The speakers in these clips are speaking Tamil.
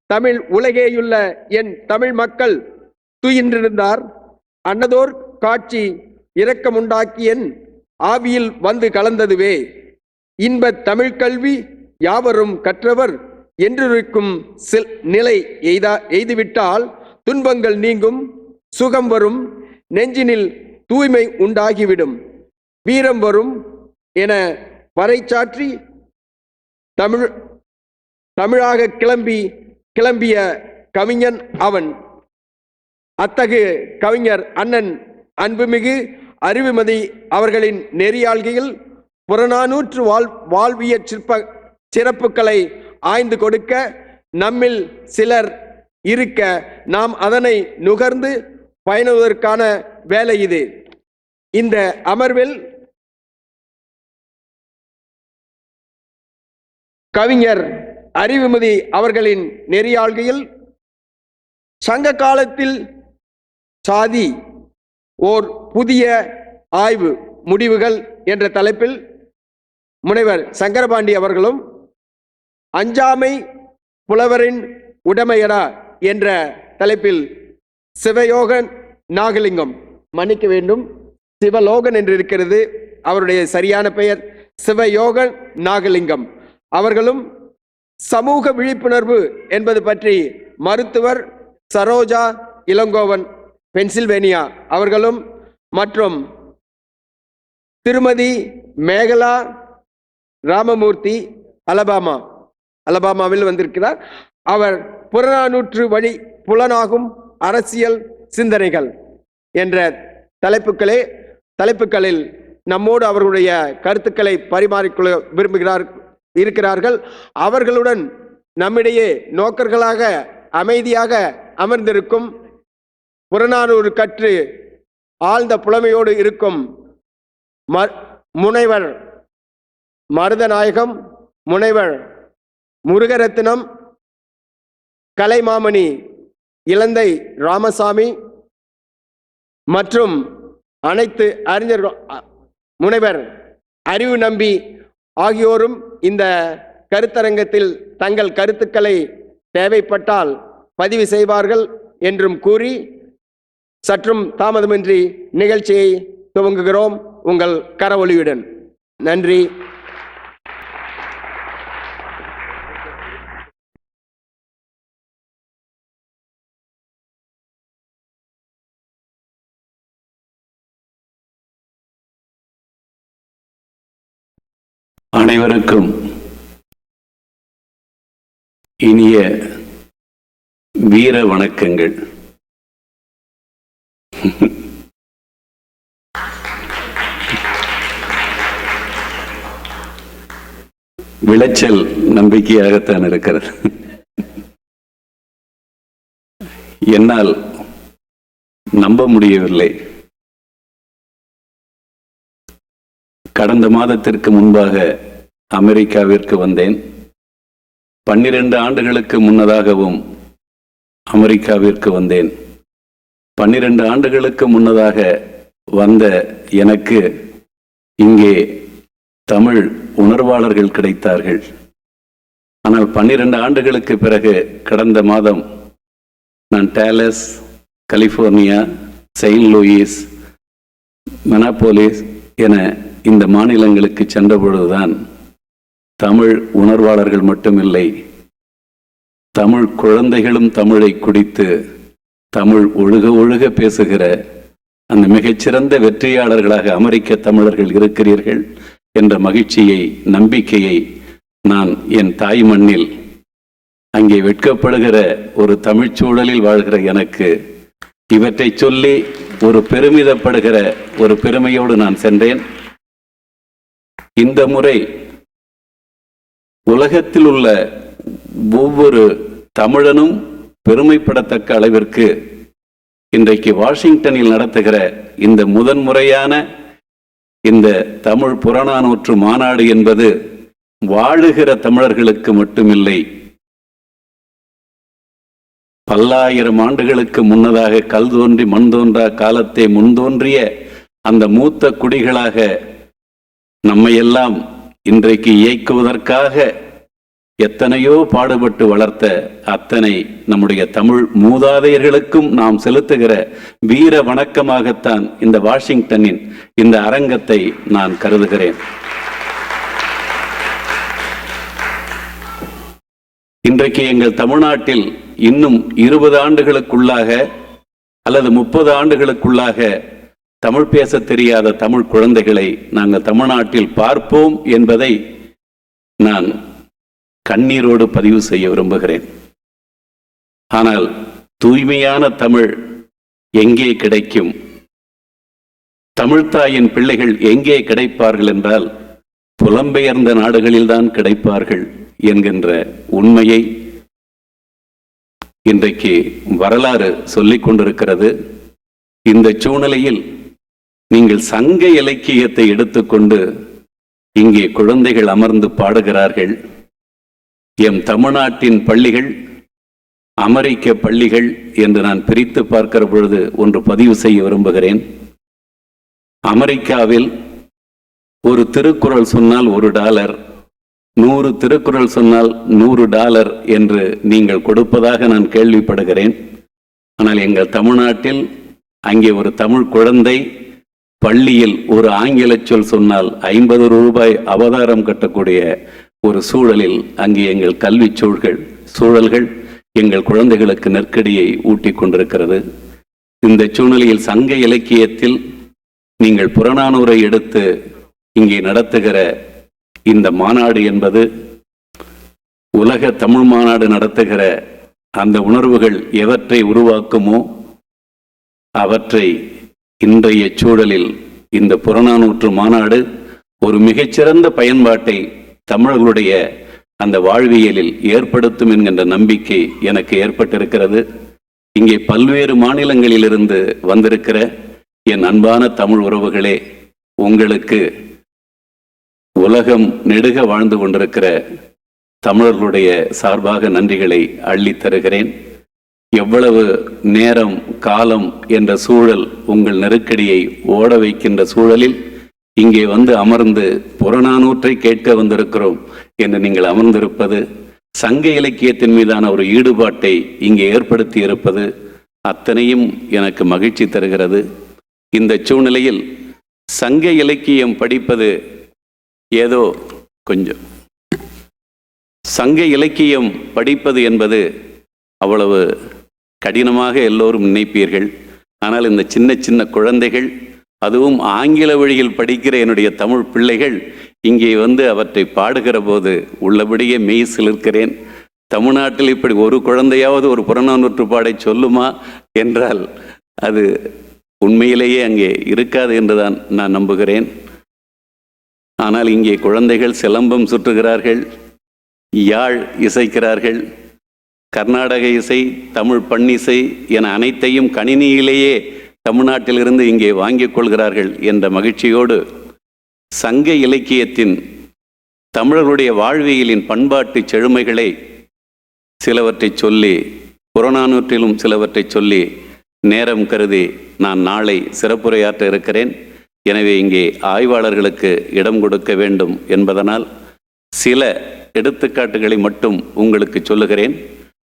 தமிழ் உலகேயுள்ள என் தமிழ் மக்கள் துயின்றிருந்தார். அன்னதோர் காட்சி இரக்கமுண்டாக்கியன் ஆவியில் வந்து கலந்ததுவே. இன்பத் தமிழ் கல்வி யாவரும் கற்றவர் என்றிருக்கும் நிலை எய்துவிட்டால் துன்பங்கள் நீங்கும், சுகம் வரும், நெஞ்சினில் தூய்மை உண்டாகிவிடும், வீரம் வரும் என பறைச்சாற்றி தமிழாக கிளம்பிய கவிஞன் அவன். அத்தகு கவிஞர் அண்ணன் அன்புமிகு அறிவுமதி அவர்களின் நெறியாள்கையில் புறநானூற்று வாழ்விய சிறப்புகளை ஆய்ந்து கொடுக்க நம்மில் சிலர் இருக்க நாம் அதனை நுகர்ந்து பயனுவதற்கான வேலை இது. இந்த அமர்வில் கவிஞர் அறிவுமதி அவர்களின் நெறியாள்கையில் சங்க காலத்தில் சாதி ஓர் புதிய ஆய்வு முடிவுகள் என்ற தலைப்பில் முனைவர் சங்கரபாண்டி அவர்களும், அஞ்சாமை புலவரின் உடைமையடா என்ற தலைப்பில் சிவயோகன் நாகலிங்கம், மன்னிக்க வேண்டும், சிவலோகன் என்று இருக்கிறது, அவருடைய சரியான பெயர் சிவயோகன் நாகலிங்கம் அவர்களும், சமூக விழிப்புணர்வு என்பது பற்றி மருத்துவர் சரோஜா இளங்கோவன் பென்சில்வேனியா அவர்களும், மற்றும் திருமதி மேகலா ராமமூர்த்தி அலபாமாவில் வந்திருக்கிறார். அவர் புறநானூற்று வழி புலனாகும் அரசியல் சிந்தனைகள் என்ற தலைப்புகளில் நம்மோடு அவர்களுடைய கருத்துக்களை பரிமாறிக்கொள்ள இருக்கிறார்கள். அவர்களுடன் நம்மிடையே நோக்கர்களாக அமைதியாக அமர்ந்திருக்கும் புறநானூறு கற்று ஆழ்ந்த புலமையோடு இருக்கும் முனைவர் மருதநாயகம், முனைவர் முருகரத்னம், கலைமாமணி இலந்தை ராமசாமி மற்றும் அனைத்து அறிஞர்கள், முனைவர் அறிவு நம்பி ஆகியோரும் இந்த கருத்தரங்கத்தில் தங்கள் கருத்துக்களை தேவைப்பட்டால் பதிவு செய்வார்கள் என்றும் கூறி சற்றும் தாமதமின்றி நிகழ்ச்சியை துவங்குகிறோம். உங்கள் கரவொலியுடன். நன்றி. அனைவருக்கும் இனிய வீர வணக்கங்கள். விளைச்சல் நம்பிக்கையாகத்தான் இருக்கிறது. என்னால் நம்ப முடியவில்லை. கடந்த மாதத்திற்கு முன்பாக அமெரிக்காவிற்கு வந்தேன். 12 ஆண்டுகளுக்கு முன்னதாகவும் அமெரிக்காவிற்கு வந்தேன். 12 ஆண்டுகளுக்கு முன்னதாக வந்த எனக்கு இங்கே தமிழ் உணர்வாளர்கள் கிடைத்தார்கள். ஆனால் 12 ஆண்டுகளுக்கு பிறகு கடந்த மாதம் நான் Dallas, California, Saint Louis, Minneapolis என இந்த மாநிலங்களுக்கு சென்ற பொழுதுதான் தமிழ் உணர்வாளர்கள் மட்டுமில்லை, தமிழ் குழந்தைகளும் தமிழை குடித்து தமிழ் ஒழுக ஒழுக பேசுகிற அந்த மிகச்சிறந்த வெற்றியாளர்களாக அமெரிக்க தமிழர்கள் இருக்கிறீர்கள் என்ற மகிழ்ச்சியை, நம்பிக்கையை நான் என் தாய் மண்ணில் அங்கே வெட்கப்படுகிற ஒரு தமிழ்ச்சூழலில் வாழ்கிற எனக்கு இவற்றை சொல்லி ஒரு பெருமிதப்படுகிற ஒரு பெருமையோடு நான் சென்றேன். இந்த முறை உலகத்தில் உள்ள ஒவ்வொரு தமிழனும் பெருமைப்படத்தக்க அளவிற்கு இன்றைக்கு வாஷிங்டனில் நடத்துகிற இந்த முதன்முறையான இந்த தமிழ் புறநானூற்று மாநாடு என்பது வாழுகிற தமிழர்களுக்கு மட்டுமில்லை, பல்லாயிரம் ஆண்டுகளுக்கு முன்னதாக கல் தோன்றி மண் தோன்றா காலத்தை முன்தோன்றிய அந்த மூத்த குடிகளாக நம்மையெல்லாம் இன்றைக்கு இயக்குவதற்காக எத்தனையோ பாடுபட்டு வளர்த்த அத்தனை நம்முடைய தமிழ் மூதாதையர்களுக்கும் நாம் செலுத்துகிற வீர வணக்கமாகத்தான் இந்த வாஷிங்டனின் இந்த அரங்கத்தை நான் கருதுகிறேன். இன்றைக்கு எங்கள் தமிழ்நாட்டில் இன்னும் 20 ஆண்டுகளுக்குள்ளாக அல்லது 30 ஆண்டுகளுக்குள்ளாக தமிழ் பேச தெரியாத தமிழ் குழந்தைகளை நாங்கள் தமிழ்நாட்டில் பார்ப்போம் என்பதை நான் கண்ணீரோடு பதிவு செய்ய விரும்புகிறேன். ஆனால் தூய்மையான தமிழ் எங்கே கிடைக்கும்? தமிழ்த்தாயின் பிள்ளைகள் எங்கே கிடைப்பார்கள் என்றால் புலம்பெயர்ந்த நாடுகளில்தான் கிடைப்பார்கள் என்கின்ற உண்மையை இன்றைக்கு வரலாறு சொல்லிக் கொண்டிருக்கிறது. இந்த சூழ்நிலையில் நீங்கள் சங்க இலக்கியத்தை எடுத்துக்கொண்டு இங்கே குழந்தைகள் அமர்ந்து பாடுகிறார்கள். எம் தமிழ்நாட்டின் பள்ளிகள் அமெரிக்க பள்ளிகள் என்று நான் பிரித்து பார்க்கிற பொழுது ஒன்று பதிவு செய்ய விரும்புகிறேன். அமெரிக்காவில் ஒரு திருக்குறள் சொன்னால் $1, 100 திருக்குறள் சொன்னால் $100 என்று நீங்கள் கொடுப்பதாக நான் கேள்விப்படுகிறேன். ஆனால் எங்கள் தமிழ்நாட்டில் அங்கே ஒரு தமிழ் குழந்தை பள்ளியில் ஒரு ஆங்கில சொல் சொன்னால் $50 அவதாரம் கட்டக்கூடிய ஒரு சூழலில் அங்கே எங்கள் கல்வி சூழல்கள் எங்கள் குழந்தைகளுக்கு நெருக்கடியை ஊட்டி கொண்டிருக்கிறது. இந்த சூழ்நிலையில் சங்க இலக்கியத்தில் நீங்கள் புறநானூரை எடுத்து இங்கே நடத்துகிற இந்த மாநாடு என்பது உலக தமிழ் மாநாடு நடத்துகிற அந்த உணர்வுகள் எவற்றை உருவாக்குமோ அவற்றை இன்றைய சூழலில் இந்த புறநானூற்று மாநாடு ஒரு மிகச்சிறந்த பயன்பாட்டை தமிழர்களுடைய அந்த வாழ்வியலில் ஏற்படுத்தும் என்கின்ற நம்பிக்கை எனக்கு ஏற்பட்டிருக்கிறது. இங்கே பல்வேறு மாநிலங்களிலிருந்து வந்திருக்கிற என் அன்பான தமிழ் உறவுகளே, உங்களுக்கு உலகம் நெடுக வாழ்ந்து கொண்டிருக்கிற தமிழர்களுடைய சார்பாக நன்றிகளை அள்ளித் தருகிறேன். எவ்வளவு நேரம் காலம் என்ற சூழல் உங்கள் நெருக்கடியை ஓட வைக்கின்ற சூழலில் இங்கே வந்து அமர்ந்து புறநானூற்றை கேட்க வந்திருக்கிறோம் என்று நீங்கள் அமர்ந்திருப்பது, சங்க இலக்கியத்தின் மீதான ஒரு ஈடுபாட்டை இங்கே ஏற்படுத்தி இருப்பது அத்தனையும் எனக்கு மகிழ்ச்சி தருகிறது. இந்த சூழ்நிலையில் சங்க இலக்கியம் படிப்பது ஏதோ கொஞ்சம் சங்க இலக்கியம் படிப்பது என்பது அவ்வளவு கடினமாக எல்லோரும் நினைப்பீர்கள். ஆனால் இந்த சின்ன சின்ன குழந்தைகள், அதுவும் ஆங்கில வழியில் படிக்கிற என்னுடைய தமிழ் பிள்ளைகள் இங்கே வந்து அவற்றை பாடுகிற போது உள்ளபடியே மெய் சிலிர்க்கிறேன். தமிழ்நாட்டில் இப்படி ஒரு குழந்தையாவது ஒரு புறநானூற்று பாடை சொல்லுமா என்றால் அது உண்மையிலேயே அங்கே இருக்காது என்றுதான் நான் நம்புகிறேன். ஆனால் இங்கே குழந்தைகள் சிலம்பம் சுற்றுகிறார்கள், யாழ் இசைக்கிறார்கள், கர்நாடக இசை, தமிழ் பண்ணிசை என அனைத்தையும் கணினியிலேயே தமிழ்நாட்டிலிருந்து இங்கே வாங்கிக் கொள்கிறார்கள் என்ற மகிழ்ச்சியோடு சங்க இலக்கியத்தின் தமிழர்களுடைய வாழ்வியலின் பண்பாட்டு செழுமைகளை சிலவற்றை சொல்லி, புறநானூற்றிலும் சிலவற்றை சொல்லி நேரம் கருதி நான் நாளை சிறப்புரையாற்ற இருக்கிறேன். எனவே இங்கே ஆய்வாளர்களுக்கு இடம் கொடுக்க வேண்டும் என்பதனால் சில எடுத்துக்காட்டுகளை மட்டும் உங்களுக்கு சொல்லுகிறேன்.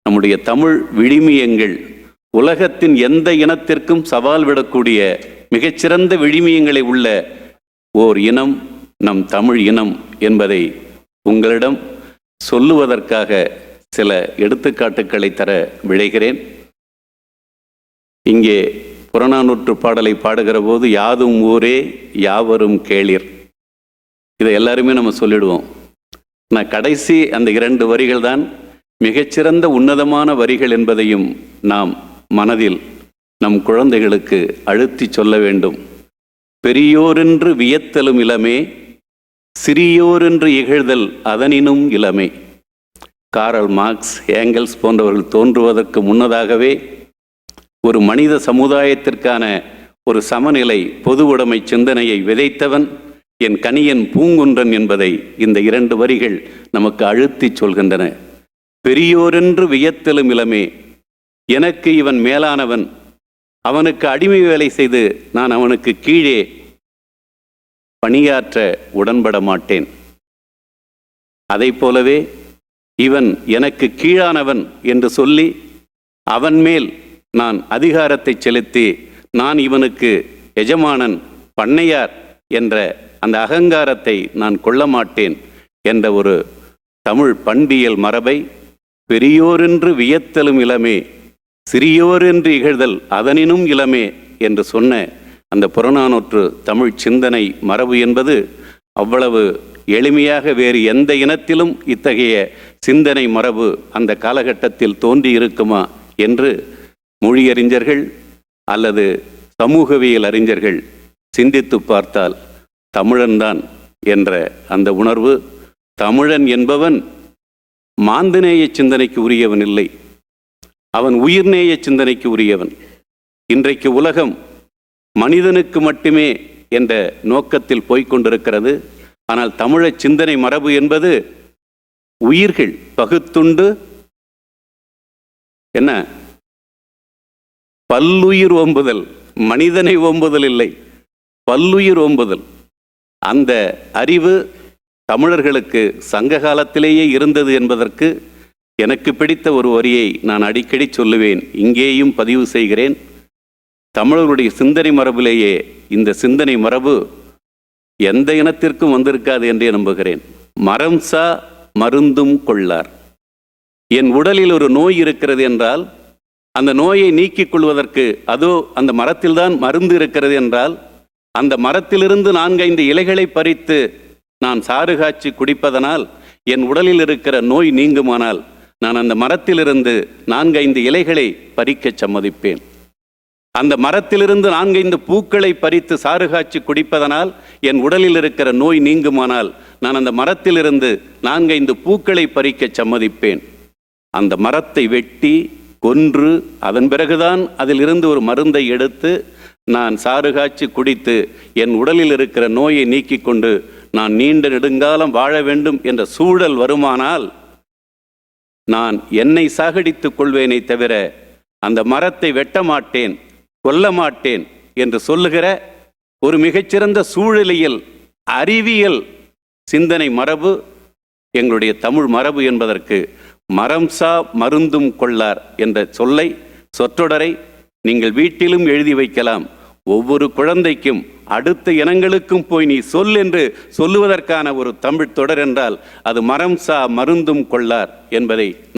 நம்முடைய தமிழ் விழுமியங்கள் உலகத்தின் எந்த இனத்திற்கும் சவால் விடக்கூடிய மிகச்சிறந்த விழுமியங்களை உள்ள ஓர் இனம் நம் தமிழ் இனம் என்பதை உங்களிடம் சொல்லுவதற்காக சில எடுத்துக்காட்டுக்களை தர விழைகிறேன். இங்கே புறநானூற்று பாடலை பாடுகிற போது யாதும் ஊரே யாவரும் கேளிர், இதை எல்லாருமே நம்ம சொல்லிடுவோம். நான் கடைசி அந்த 2 வரிகள் தான் மிகச்சிறந்த உன்னதமான வரிகள் என்பதையும் நாம் மனதில் நம் குழந்தைகளுக்கு அழுத்தி சொல்ல வேண்டும். பெரியோரென்று வியத்தலும் இளமே, சிறியோரென்று இகழ்தல் அதனினும் இளமே. காரல் மார்க்ஸ், ஏங்கல்ஸ் போன்றவர்கள் தோன்றுவதற்கு முன்னதாகவே ஒரு மனித சமுதாயத்திற்கான ஒரு சமநிலை பொது உடைமை சிந்தனையை விதைத்தவன் என் கணியன் பூங்குன்றன் என்பதை இந்த 2 வரிகள் நமக்கு அழுத்தி சொல்கின்றன. பெரியோரென்று வியத்தலும் இளமே, எனக்கு இவன் மேலானவன், அவனுக்கு அடிமை வேலை செய்து நான் அவனுக்கு கீழே பணியாற்ற உடன்பட மாட்டேன். அதை போலவே இவன் எனக்கு கீழானவன் என்று சொல்லி அவன் மேல் நான் அதிகாரத்தை செலுத்தி நான் இவனுக்கு எஜமானன் பண்ணையார் என்ற அந்த அகங்காரத்தை நான் கொள்ள மாட்டேன் என்ற ஒரு தமிழ் பண்பியல் மரபை பெரியோரென்று வியத்தலும் இளமே சிறியோரென்று இகழ்தல் அதனினும் இளமே என்று சொன்ன அந்த புறநானூற்று தமிழ் சிந்தனை மரபு என்பது அவ்வளவு எளிமையாக வேறு எந்த இனத்திலும் இத்தகைய சிந்தனை மரபு அந்த காலகட்டத்தில் தோன்றியிருக்குமா என்று மொழியறிஞர்கள் அல்லது சமூகவியல் அறிஞர்கள் சிந்தித்து பார்த்தால் தமிழன்தான் என்ற அந்த உணர்வு, தமிழன் என்பவன் மாந்தநேய சிந்தனைக்கு உரியவன் இல்லை, அவன் உயிர்நேய சிந்தனைக்கு உரியவன். இன்றைக்கு உலகம் மனிதனுக்கு மட்டுமே என்ற நோக்கத்தில் போய்கொண்டிருக்கிறது. ஆனால் தமிழச் சிந்தனை மரபு என்பது உயிர்கள் பகுத்துண்டு என்ன பல்லுயிர் ஓம்புதல், மனிதனை ஓம்புதல் இல்லை, பல்லுயிர் ஓம்புதல். அந்த அறிவு தமிழர்களுக்கு சங்க காலத்திலேயே இருந்தது என்பதற்கு எனக்கு பிடித்த ஒரு வரியை நான் அடிக்கடி சொல்லுவேன், இங்கேயும் பதிவு செய்கிறேன். தமிழர்களுடைய சிந்தனை மரபிலேயே இந்த சிந்தனை மரபு எந்த இனத்திற்கும் வந்திருக்காது என்றே நம்புகிறேன். மரம் சா மருந்தும் கொள்ளார். என் உடலில் ஒரு நோய் இருக்கிறது என்றால் அந்த நோயை நீக்கிக் கொள்வதற்கு அதோ அந்த மரத்தில்தான் மருந்து இருக்கிறது என்றால் அந்த மரத்திலிருந்து 4-5 இலைகளை பறித்து நான் சாறு காய்ச்சி குடிப்பதனால் என் உடலில் இருக்கிற நோய் நீங்குமானால் நான் அந்த மரத்திலிருந்து 4-5 இலைகளை பறிக்க சம்மதிப்பேன். அந்த மரத்திலிருந்து 4-5 பூக்களை பறித்து சாறு காய்ச்சி குடிப்பதனால் என் உடலில் இருக்கிற நோய் நீங்குமானால் நான் அந்த மரத்திலிருந்து 4-5 பூக்களை பறிக்க சம்மதிப்பேன். அந்த மரத்தை வெட்டி கொன்று அதன் பிறகுதான் அதிலிருந்து ஒரு மருந்தை எடுத்து நான் சாறு காய்ச்சி குடித்து என் உடலில் இருக்கிற நோயை நீக்கிக் கொண்டு நான் நீண்ட நெடுங்காலம் வாழ வேண்டும் என்ற சூழல் வருமானால் நான் என்னை சாகடித்துக் கொள்வேனே தவிர அந்த மரத்தை வெட்ட மாட்டேன், கொல்ல மாட்டேன் என்று சொல்லுகிற ஒரு மிகச்சிறந்த சூழலியல் அறிவியல் சிந்தனை மரபு எங்களுடைய தமிழ் மரபு என்பதற்கு மரம் சா மருந்தும் கொள்ளார் என்ற சொல்லை, சொற்றொடரை நீங்கள் வீட்டிலும் எழுதி வைக்கலாம். ஒவ்வொரு குழந்தைக்கும் அடுத்த இனங்களுக்கும் போய் நீ சொல் என்று சொல்லுவதற்கான ஒரு தமிழ் தொடர் என்றால் அது மரம் சா மருந்தும் கொள்ளார் என்பதை